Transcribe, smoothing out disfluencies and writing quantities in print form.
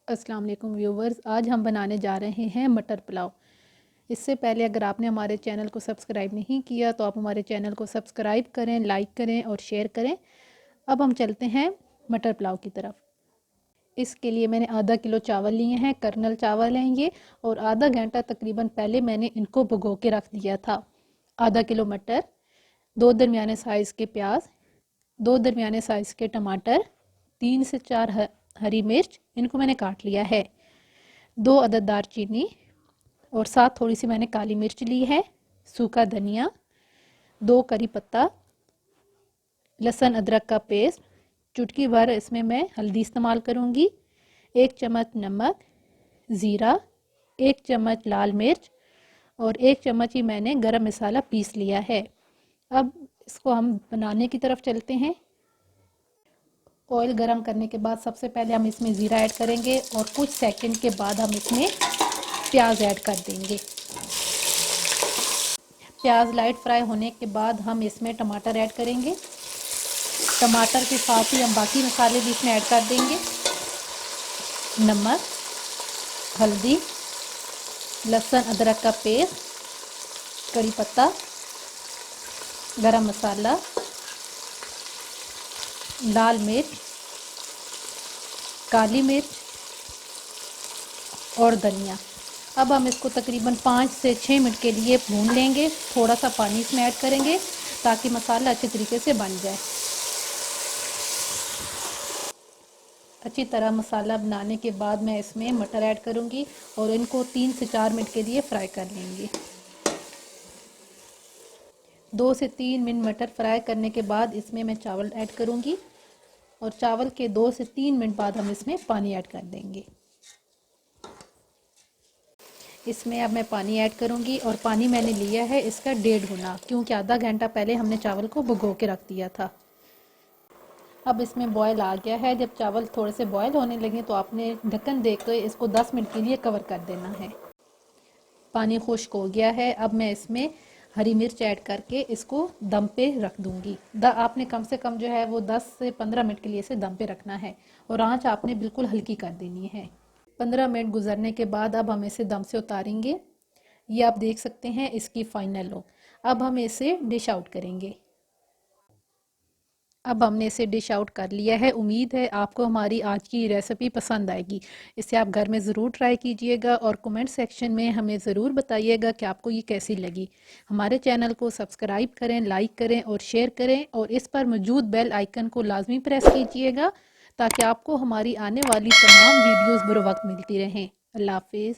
अस्सलाम वालेकुम व्यूवर्स, आज हम बनाने जा रहे हैं मटर पुलाव। इससे पहले अगर आपने हमारे चैनल को सब्सक्राइब नहीं किया तो आप हमारे चैनल को सब्सक्राइब करें, लाइक करें और शेयर करें। अब हम चलते हैं मटर पुलाव की तरफ। इसके लिए मैंने आधा किलो चावल लिए हैं, कर्नल चावल हैं ये, और आधा घंटा तकरीबन पहले मैंने इनको भिगो के रख दिया था। आधा किलो मटर, 2 दरमियाने साइज़ के प्याज, 2 दरमियाने साइज़ के टमाटर, 3 से 4 हरी मिर्च, इनको मैंने काट लिया है, 2 अदद दारचीनी और साथ थोड़ी सी मैंने काली मिर्च ली है, सूखा धनिया, 2 करी पत्ता, लहसुन अदरक का पेस्ट, चुटकी भर इसमें मैं हल्दी इस्तेमाल करूँगी, 1 चम्मच नमक, ज़ीरा, 1 चम्मच लाल मिर्च और 1 चम्मच ही मैंने गरम मसाला पीस लिया है। अब इसको हम बनाने की तरफ चलते हैं। ऑयल गरम करने के बाद सबसे पहले हम इसमें ज़ीरा ऐड करेंगे और कुछ सेकंड के बाद हम इसमें प्याज ऐड कर देंगे। प्याज लाइट फ्राई होने के बाद हम इसमें टमाटर ऐड करेंगे। टमाटर के साथ ही हम बाकी मसाले भी इसमें ऐड कर देंगे। नमक, हल्दी, लहसुन अदरक का पेस्ट, कड़ी पत्ता, गरम मसाला, लाल मिर्च, काली मिर्च और धनिया। अब हम इसको तकरीबन 5 से 6 मिनट के लिए भून लेंगे। थोड़ा सा पानी इसमें ऐड करेंगे ताकि मसाला अच्छे तरीके से बन जाए। अच्छी तरह मसाला बनाने के बाद मैं इसमें मटर ऐड करूंगी और इनको 3 से 4 मिनट के लिए फ्राई कर लेंगे। 2 से 3 मिनट मटर फ्राई करने के बाद इसमें मैं चावल ऐड करूंगी और चावल के 2 से 3 मिनट बाद हम इसमें पानी ऐड कर देंगे। इसमें अब मैं पानी ऐड करूंगी और पानी मैंने लिया है इसका 1.5 गुना, क्योंकि आधा घंटा पहले हमने चावल को भिगो के रख दिया था। अब इसमें बॉयल आ गया है। जब चावल थोड़े से बॉयल होने लगे तो आपने ढक्कन देकर इसको 10 मिनट के लिए कवर कर देना है। पानी खुश्क हो गया है। अब मैं इसमें हरी मिर्च ऐड करके इसको दम पे रख दूंगी। आपने कम से कम जो है वो 10 से 15 मिनट के लिए इसे दम पे रखना है और आंच आपने बिल्कुल हल्की कर देनी है। 15 मिनट गुजरने के बाद अब हम इसे दम से उतारेंगे। ये आप देख सकते हैं इसकी फाइनल लुक। अब हम इसे डिश आउट करेंगे। अब हमने इसे डिश आउट कर लिया है। उम्मीद है आपको हमारी आज की रेसिपी पसंद आएगी। इसे आप घर में ज़रूर ट्राई कीजिएगा और कमेंट सेक्शन में हमें ज़रूर बताइएगा कि आपको ये कैसी लगी। हमारे चैनल को सब्सक्राइब करें, लाइक करें और शेयर करें और इस पर मौजूद बेल आइकन को लाजमी प्रेस कीजिएगा ताकि आपको हमारी आने वाली तमाम वीडियोज़ बर वक्त मिलती रहें। अल्लाह हाफिज़।